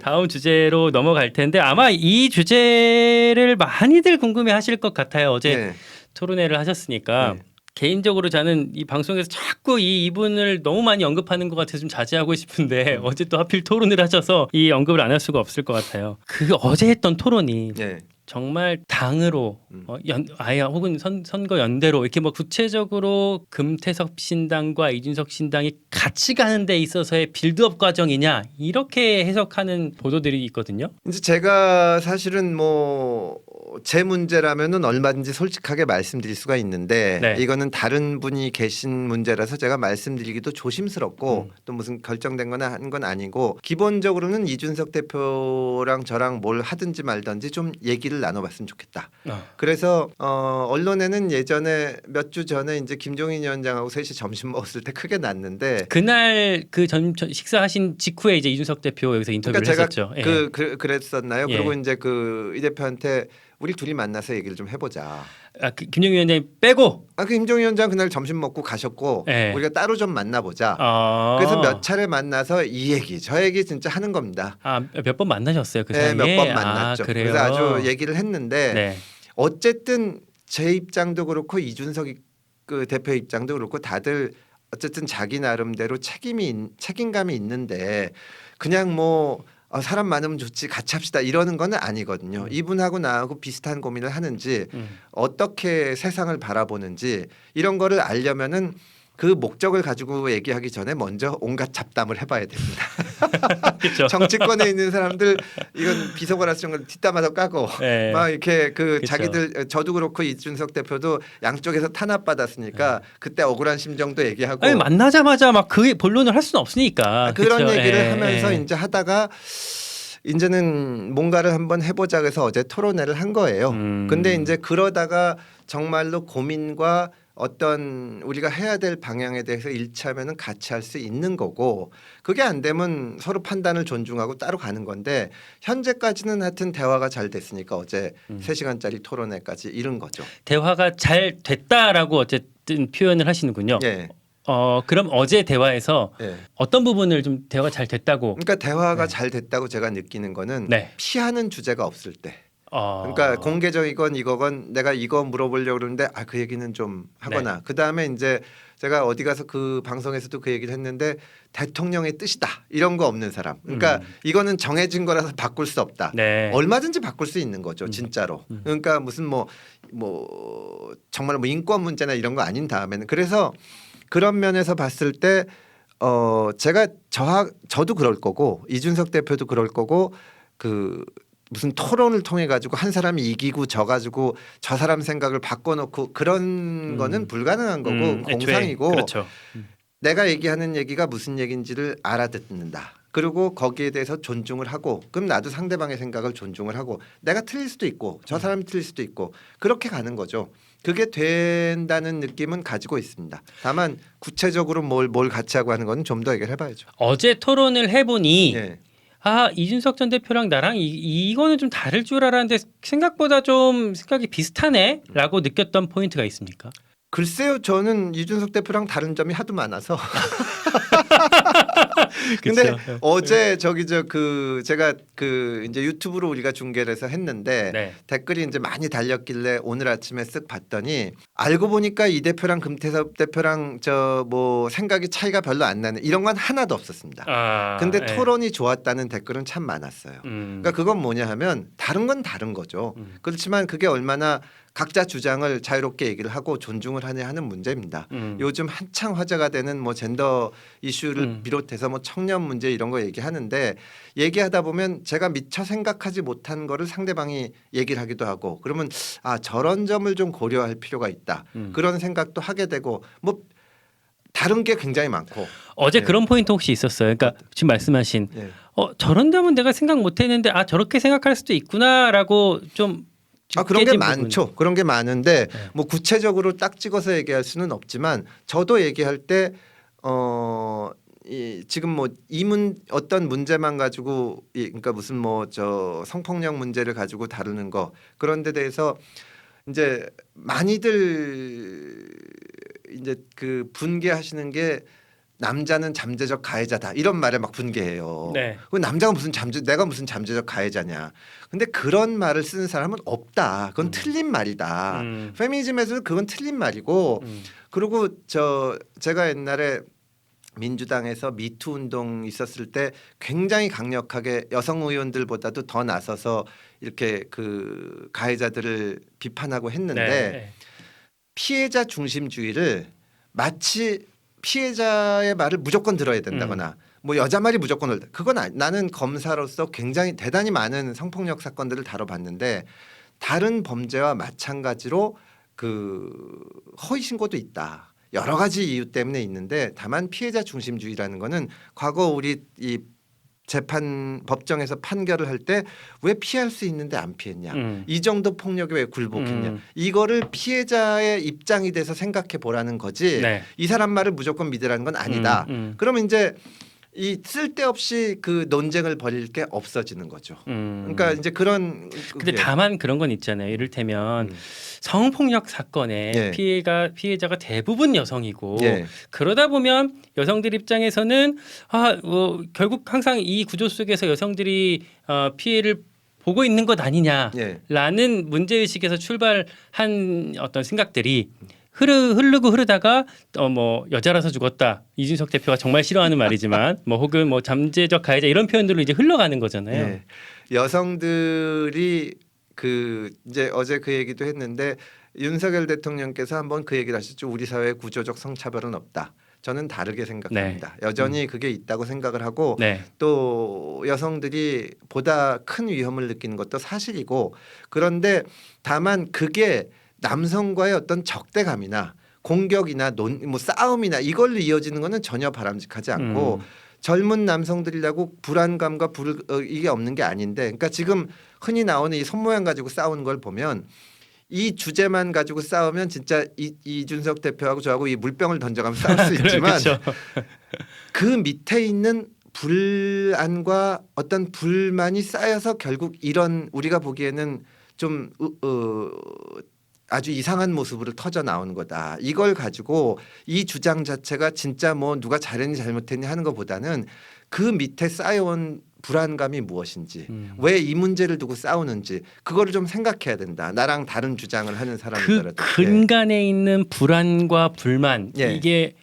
다음 주제로 넘어갈 텐데 아마 이 주제를 많이들 궁금해하실 것 같아요. 어제 네. 토론회를 하셨으니까. 네. 개인적으로 저는 이 방송에서 자꾸 이분을 너무 많이 언급하는 것 같아서 좀 자제하고 싶은데 어제 또 하필 토론을 하셔서 이 언급을 안 할 수가 없을 것 같아요. 그 어제 했던 토론이 네. 정말 당으로 아예 혹은 선거 연대로 이렇게 뭐 구체적으로 금태섭 신당과 이준석 신당이 같이 가는 데 있어서의 빌드업 과정이냐 이렇게 해석하는 보도들이 있거든요. 이제 제가 사실은 뭐 제 문제라면은 얼마든지 솔직하게 말씀드릴 수가 있는데 네. 이거는 다른 분이 계신 문제라서 제가 말씀드리기도 조심스럽고 또 무슨 결정된 거나 한 건 아니고 기본적으로는 이준석 대표랑 저랑 뭘 하든지 말든지 좀 얘기를 나눠봤으면 좋겠다. 그래서 언론에는 예전에 몇 주 전에 이제 김종인 위원장하고 셋이 점심 먹었을 때 크게 났는데 그날 그 식사하신 직후에 이제 이준석 대표 여기서 인터뷰를 그러니까 했었죠. 제가 그랬었나요? 예. 그리고 이제 그 이 대표한테 우리 둘이 만나서 얘기를 좀 해보자. 김영희 위원장이 빼고 그 김종인 위원장 그날 점심 먹고 가셨고 예. 우리가 따로 좀 만나보자. 아. 그래서 몇 차례 만나서 이 얘기 저 얘기 진짜 하는 겁니다. 몇 번 만나셨어요 그 사이에? 몇 번 만났죠. 그래요? 그래서 아주 얘기를 했는데 네. 어쨌든 제 입장도 그렇고 이준석 그 대표 입장도 그렇고 다들 어쨌든 자기 나름대로 책임감이 있는데 그냥 뭐 사람 많으면 좋지 같이 합시다 이러는 건 아니거든요. 이분하고 나하고 비슷한 고민을 하는지 어떻게 세상을 바라보는지 이런 거를 알려면은 그 목적을 가지고 얘기하기 전에 먼저 온갖 잡담을 해봐야 됩니다. 그렇죠. 정치권에 있는 사람들 이건 비속어라서 이런 걸 뒷담화도 까고 네. 막 이렇게 그 그쵸. 자기들 저도 그렇고 이준석 대표도 양쪽에서 탄압받았으니까 그때 억울한 심정도 얘기하고 아니, 만나자마자 막 그 본론을 할 수는 없으니까 그런 그쵸? 얘기를 하면서 이제 하다가 이제는 뭔가를 한번 해보자 그래서 어제 토론회를 한 거예요. 근데 이제 그러다가 정말로 고민과 어떤 우리가 해야 될 방향에 대해서 일치하면은 같이 할 수 있는 거고 그게 안 되면 서로 판단을 존중하고 따로 가는 건데 현재까지는 하여튼 대화가 잘 됐으니까 어제 3시간짜리 토론회까지 이른 거죠. 대화가 잘 됐다라고 어쨌든 표현을 하시는군요. 예. 그럼 어제 대화에서 예. 어떤 부분을 좀 대화가 잘 됐다고? 그러니까 대화가 잘 됐다고 제가 느끼는 거는 네. 피하는 주제가 없을 때. 그러니까 공개적이건 이거건 내가 이거 물어보려고 그러는데 그 얘기는 좀 하거나 그다음에 이제 제가 어디 가서 그 방송에서도 그 얘기를 했는데 대통령의 뜻이다 이런 거 없는 사람 그러니까 이거는 정해진 거라서 바꿀 수 없다. 네. 얼마든지 바꿀 수 있는 거죠 진짜로. 그러니까 무슨 뭐 정말 뭐 인권 문제나 이런 거 아닌 다음에는 그래서 그런 면에서 봤을 때 제가 저도 그럴 거고 이준석 대표도 그럴 거고 그 무슨 토론을 통해 가지고 한 사람이 이기고 져 가지고 저 사람 생각을 바꿔놓고 그런 거는 불가능한 거고 공상이고 그렇죠. 내가 얘기하는 얘기가 무슨 얘기인지를 알아듣는다. 그리고 거기에 대해서 존중을 하고 그럼 나도 상대방의 생각을 존중을 하고 내가 틀릴 수도 있고 저 사람이 틀릴 수도 있고 그렇게 가는 거죠. 그게 된다는 느낌은 가지고 있습니다. 다만 구체적으로 뭘 같이 하고 하는 건 좀 더 얘기를 해봐야죠. 어제 토론을 해보니 예. 이준석 전 대표랑 나랑 이거는 좀 다를 줄 알았는데 생각보다 좀 생각이 비슷하네라고 느꼈던 포인트가 있습니까? 글쎄요, 저는 이준석 대표랑 다른 점이 하도 많아서. 근데 그쵸. 어제 제가 이제 유튜브로 우리가 중계를 해서 했는데 네. 댓글이 이제 많이 달렸길래 오늘 아침에 쓱 봤더니 알고 보니까 이 대표랑 금태섭 대표랑 뭐 생각이 차이가 별로 안 나는 이런 건 하나도 없었습니다. 근데 네. 토론이 좋았다는 댓글은 참 많았어요. 그러니까 그건 뭐냐 하면 다른 건 다른 거죠. 그렇지만 그게 얼마나 각자 주장을 자유롭게 얘기를 하고 존중을 하는 문제입니다. 요즘 한창 화제가 되는 뭐 젠더 이슈를 비롯해서 뭐 청년 문제 이런 거 얘기하는데 얘기하다 보면 제가 미처 생각하지 못한 거를 상대방이 얘기를 하기도 하고 그러면 저런 점을 좀 고려할 필요가 있다. 그런 생각도 하게 되고 뭐 다른 게 굉장히 많고 어제 그런 포인트 혹시 있었어요? 그러니까 지금 말씀하신 저런 점은 내가 생각 못했는데 저렇게 생각할 수도 있구나라고 좀 그런 게 많죠. 그런 게 많은데 뭐 구체적으로 딱 찍어서 얘기할 수는 없지만 저도 얘기할 때 지금 뭐 어떤 문제만 가지고 그러니까 무슨 뭐 성폭력 문제를 가지고 다루는 거 그런 데 대해서 이제 많이들 이제 그 분개하시는 게 남자는 잠재적 가해자다 이런 말에 막 분개해요. 네. 그 남자가 내가 무슨 잠재적 가해자냐. 근데 그런 말을 쓰는 사람은 없다. 그건 틀린 말이다. 페미니즘에서는 그건 틀린 말이고 그리고 제가 옛날에 민주당에서 미투 운동 있었을 때 굉장히 강력하게 여성 의원들보다도 더 나서서 이렇게 그 가해자들을 비판하고 했는데 네. 피해자 중심주의를 마치 피해자의 말을 무조건 들어야 된다거나 뭐 여자 말이 무조건 옳다. 그건 나는 검사로서 굉장히 대단히 많은 성폭력 사건들을 다뤄봤는데 다른 범죄와 마찬가지로 그 허위 신고도 있다. 여러 가지 이유 때문에 있는데 다만 피해자 중심주의라는 거는 과거 우리 이 재판 법정에서 판결을 할 때 왜 피할 수 있는데 안 피했냐. 이 정도 폭력에 왜 굴복했냐. 이거를 피해자의 입장이 돼서 생각해 보라는 거지. 네. 이 사람 말을 무조건 믿으라는 건 아니다. 그러면 이제 이 쓸데없이 그 논쟁을 벌일 게 없어지는 거죠. 그러니까 이제 그런. 근데 다만 그런 건 있잖아요. 이를테면 성폭력 사건의 예. 피해자가 대부분 여성이고 예. 그러다 보면 여성들 입장에서는 결국 항상 이 구조 속에서 여성들이 피해를 보고 있는 것 아니냐라는 문제의식에서 출발한 어떤 생각들이 흐르다가 뭐 여자라서 죽었다. 이준석 대표가 정말 싫어하는 말이지만 뭐 혹은 뭐 잠재적 가해자 이런 표현들로 이제 흘러가는 거잖아요. 예. 여성들이 그 이제 어제 그 얘기도 했는데 윤석열 대통령께서 한번 그 얘기를 하셨죠. 우리 사회에 구조적 성차별은 없다. 저는 다르게 생각합니다. 네. 여전히 그게 있다고 생각을 하고 네. 또 여성들이 보다 큰 위험을 느끼는 것도 사실이고 그런데 다만 그게 남성과의 어떤 적대감이나 공격이나 뭐 싸움이나 이걸로 이어지는 것은 전혀 바람직하지 않고 젊은 남성들이라고 불안감과 이게 없는 게 아닌데 그러니까 지금 흔히 나오는 이 손모양 가지고 싸우는 걸 보면 이 주제만 가지고 싸우면 진짜 이준석 대표하고 저하고 이 물병을 던져가면 싸울 수 있지만 그 밑에 있는 불안과 어떤 불만이 쌓여서 결국 이런 우리가 보기에는 좀 아주 이상한 모습으로 터져 나오는 거다. 이걸 가지고 이 주장 자체가 진짜 뭐 누가 잘했니 잘못했니 하는 것보다는 그 밑에 쌓여온 불안감이 무엇인지 왜 이 문제를 두고 싸우는지 그거를 좀 생각해야 된다. 나랑 다른 주장을 하는 사람들한테. 그 근간에 있는 불안과 불만 예. 이게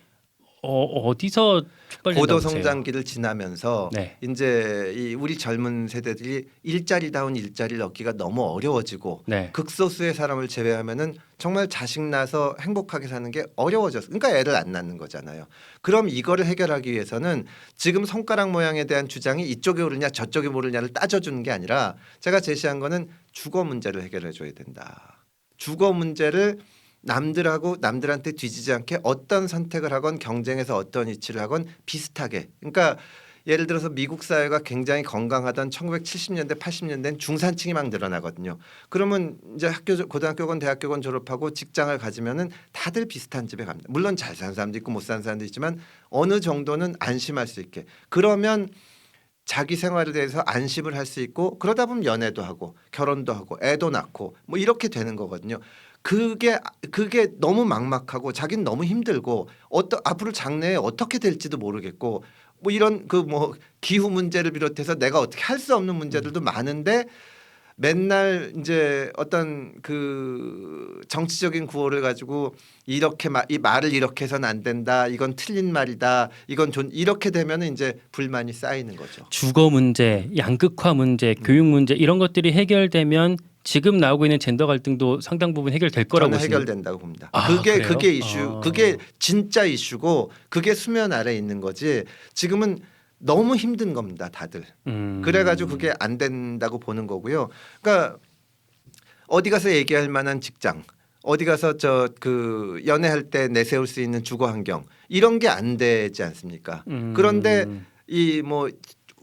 어디서 촉발된다고 고도 보세요? 성장기를 지나면서 네. 이제 이 우리 젊은 세대들이 일자리다운 일자리를 얻기가 너무 어려워지고 네. 극소수의 사람을 제외하면은 정말 자식 낳아서 행복하게 사는 게 어려워졌어. 그러니까 애를 안 낳는 거잖아요. 그럼 이거를 해결하기 위해서는 지금 손가락 모양에 대한 주장이 이쪽에 옳으냐 저쪽에 옳으냐를 따져주는 게 아니라 제가 제시한 거는 주거 문제를 해결해 줘야 된다. 주거 문제를 남들한테 뒤지지 않게 어떤 선택을 하건 경쟁에서 어떤 위치를 하건 비슷하게. 그러니까 예를 들어서 미국 사회가 굉장히 건강하던 1970년대 80년대는 중산층이 막 늘어나거든요. 그러면 이제 고등학교건 대학교건 졸업하고 직장을 가지면은 다들 비슷한 집에 갑니다. 물론 잘 사는 사람도 있고 못 사는 사람도 있지만 어느 정도는 안심할 수 있게. 그러면 자기 생활에 대해서 안심을 할 수 있고 그러다 보면 연애도 하고 결혼도 하고 애도 낳고 뭐 이렇게 되는 거거든요. 그게 너무 막막하고 자기는 너무 힘들고 앞으로 장래에 어떻게 될지도 모르겠고 뭐 이런 그 뭐 기후 문제를 비롯해서 내가 어떻게 할 수 없는 문제들도 많은데 맨날 이제 어떤 그 정치적인 구호를 가지고 이렇게 이 말을 이렇게 해서는 안 된다. 이건 틀린 말이다. 이건 이렇게 되면은 이제 불만이 쌓이는 거죠. 주거 문제, 양극화 문제, 교육 문제 이런 것들이 해결되면 지금 나오고 있는 젠더 갈등도 상당 부분 해결될 거라고 저는 보시나요? 해결된다고 봅니다. 그래요? 그게 이슈, 그게 진짜 이슈고 그게 수면 아래 있는 거지. 지금은 너무 힘든 겁니다, 다들. 그래가지고 그게 안 된다고 보는 거고요. 그러니까 어디 가서 얘기할 만한 직장, 어디 가서 그 연애할 때 내세울 수 있는 주거 환경 이런 게 안 되지 않습니까? 그런데 이 뭐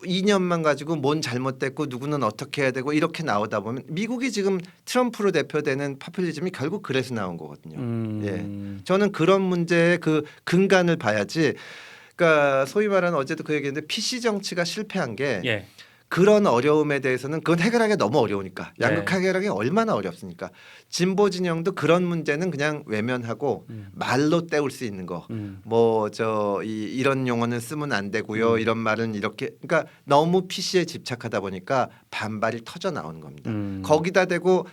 2년만 가지고 뭔 잘못됐고 누구는 어떻게 해야 되고 이렇게 나오다 보면 미국이 지금 트럼프로 대표되는 파퓰리즘이 결국 그래서 나온 거거든요. 예, 저는 그런 문제의 그 근간을 봐야지. 그러니까 소위 말하는 어제도 그 얘기했는데 PC 정치가 실패한 게 예. 그런 어려움에 대해서는 그건 해결하기 너무 어려우니까 양극 네. 해결하기 얼마나 어렵습니까? 진보 진영도 그런 문제는 그냥 외면하고 말로 때울 수 있는 거. 뭐 저 이런 용어는 쓰면 안 되고요. 이런 말은 이렇게 그러니까 너무 PC에 집착하다 보니까 반발이 터져 나오는 겁니다. 거기다 대고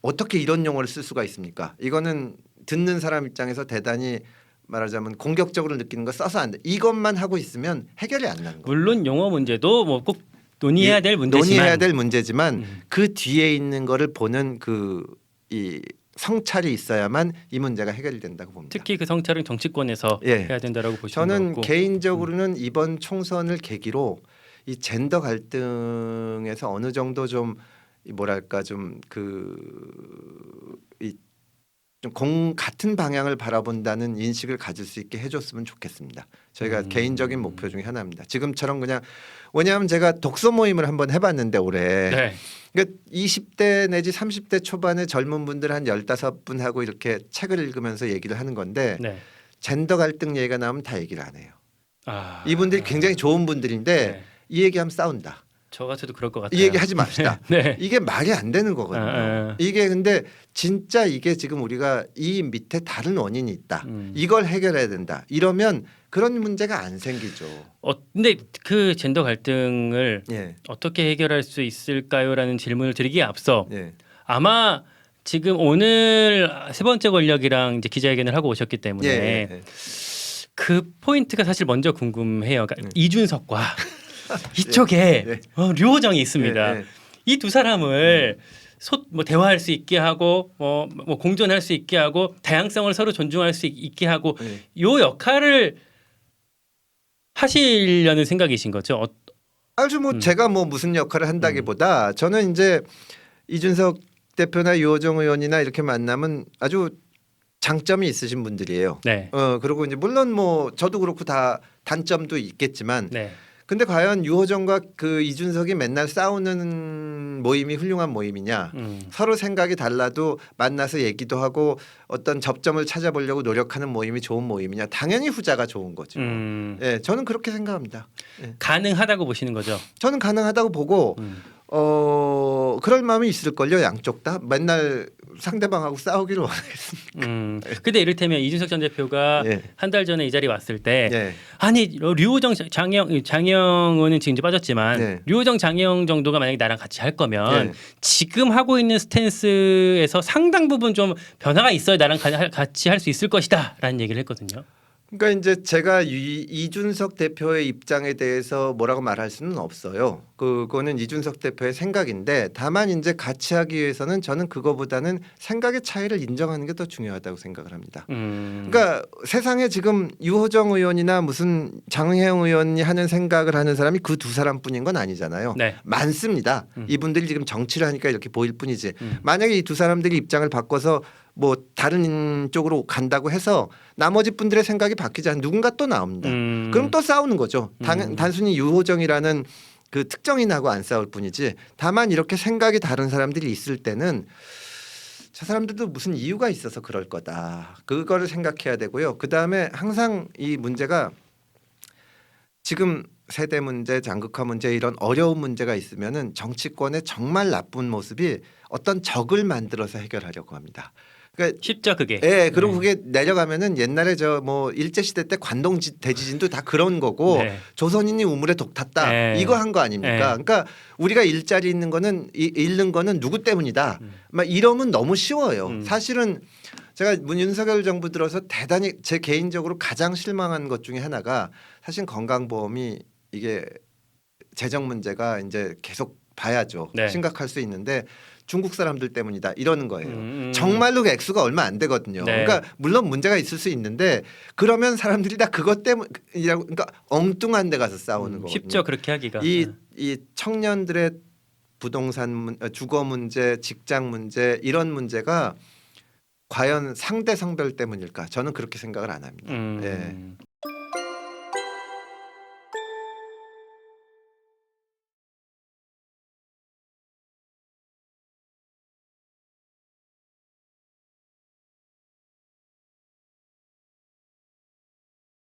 어떻게 이런 용어를 쓸 수가 있습니까? 이거는 듣는 사람 입장에서 대단히 말하자면 공격적으로 느끼는 거 써서 안 돼. 이것만 하고 있으면 해결이 안 나는 거예요. 물론 용어 문제도 뭐 꼭 논의해야 될 문제지만 논의해야 될 문제지만 그 뒤에 있는 거를 보는 이 성찰이 있어야만 이 문제가 해결이 된다고 봅니다. 특히 그 성찰은 정치권에서 예. 해야 된다라고 보시는 저는 거고. 개인적으로는 이번 총선을 계기로 이 젠더 갈등에서 어느 정도 좀 뭐랄까 좀 같은 방향을 바라본다는 인식을 가질 수 있게 해줬으면 좋겠습니다. 저희가 개인적인 목표 중에 하나입니다. 지금처럼 그냥 왜냐하면 제가 독서 모임을 한번 해봤는데 올해 네. 그러니까 20대 내지 30대 초반의 젊은 분들 한 15분하고 이렇게 책을 읽으면서 얘기를 하는 건데 네. 젠더 갈등 얘기가 나오면 다 얘기를 안 해요. 아, 이분들이 굉장히 좋은 분들인데 네. 이 얘기하면 싸운다. 저 같아도 그럴 것 같아요. 이 얘기 하지 맙시다. 네. 이게 말이 안 되는 거거든요. 이게 근데 진짜 이게 지금 우리가 이 밑에 다른 원인이 있다. 이걸 해결해야 된다. 이러면 그런 문제가 안 생기죠. 근데 그 젠더 갈등을 예. 어떻게 해결할 수 있을까요라는 질문을 드리기에 앞서 예. 아마 지금 오늘 세 번째 권력이랑 이제 기자회견을 하고 오셨기 때문에 예. 그 포인트가 사실 먼저 궁금해요. 그러니까 이준석과 이쪽에 예. 류호정이 있습니다. 예. 이 두 사람을 뭐 대화할 수 있게 하고 뭐 공존할 수 있게 하고 다양성을 서로 존중할 수 있게 하고 요 역할을 하시려는 생각이신 거죠? 아주 뭐 제가 뭐 무슨 역할을 한다기보다 저는 이제 이준석 대표나 유호정 의원이나 이렇게 만나면 아주 장점이 있으신 분들이에요. 네. 그리고 이제 물론 뭐 저도 그렇고 다 단점도 있겠지만 네. 근데 과연 유호정과 그 이준석이 맨날 싸우는 모임이 훌륭한 모임이냐? 서로 생각이 달라도 만나서 얘기도 하고 어떤 접점을 찾아보려고 노력하는 모임이 좋은 모임이냐? 당연히 후자가 좋은 거죠. 예, 저는 그렇게 생각합니다. 예. 가능하다고 보시는 거죠? 저는 가능하다고 보고 그럴 마음이 있을걸요. 양쪽 다 맨날 상대방하고 싸우기를 원하겠습니까? 근데 이를테면 이준석 전 대표가 예. 한 달 전에 이 자리 왔을 때 예. 아니 류호정 장영은 지금 이제 빠졌지만 네. 류호정 장영 정도가 만약에 나랑 같이 할 거면 네. 지금 하고 있는 스탠스에서 상당 부분 좀 변화가 있어야 나랑 같이 할 수 있을 것이다라는 얘기를 했거든요. 그러니까 이제 제가 이준석 대표의 입장에 대해서 뭐라고 말할 수는 없어요. 그거는 이준석 대표의 생각인데 다만 이제 같이 하기 위해서는 저는 그거보다는 생각의 차이를 인정하는 게 더 중요하다고 생각을 합니다. 그러니까 세상에 지금 유호정 의원이나 무슨 장혜영 의원이 하는 생각을 하는 사람이 그 두 사람뿐인 건 아니잖아요. 네. 많습니다. 이분들이 지금 정치를 하니까 이렇게 보일 뿐이지. 만약에 이 두 사람들이 입장을 바꿔서 뭐 다른 쪽으로 간다고 해서 나머지 분들의 생각이 바뀌지 않으면 누군가 또 나옵니다. 그럼 또 싸우는 거죠. 단순히 유호정이라는 그 특정인하고 안 싸울 뿐이지. 다만 이렇게 생각이 다른 사람들이 있을 때는 저 사람들도 무슨 이유가 있어서 그럴 거다. 그거를 생각해야 되고요. 그다음에 항상 이 문제가 지금 세대 문제, 장극화 문제 이런 어려운 문제가 있으면은 정치권의 정말 나쁜 모습이 어떤 적을 만들어서 해결하려고 합니다. 그러니까 쉽죠 그게. 예, 그리고 그게 내려가면은 옛날에 저 뭐 일제 시대 때 관동 대지진도 다 그런 거고 네. 조선인이 우물에 독 탔다 네. 이거 한 거 아닙니까? 네. 그러니까 우리가 일자리 있는 거는 잃는 거는 누구 때문이다. 막 이러면 너무 쉬워요. 사실은 제가 윤석열 정부 들어서 대단히 제 개인적으로 가장 실망한 것 중에 하나가 사실 건강보험이 이게 재정 문제가 이제 계속 봐야죠. 네. 심각할 수 있는데 중국 사람들 때문이다 이러는 거예요. 정말로 그 액수가 얼마 안 되거든요. 네. 그러니까 물론 문제가 있을 수 있는데 그러면 사람들이 다 그것 때문이라고 그러니까 엉뚱한 데 가서 싸우는 거거든요. 쉽죠 그렇게 하기가. 이 청년들의 부동산 주거 문제, 직장 문제 이런 문제가 과연 상대 성별 때문일까? 저는 그렇게 생각을 안 합니다. 예.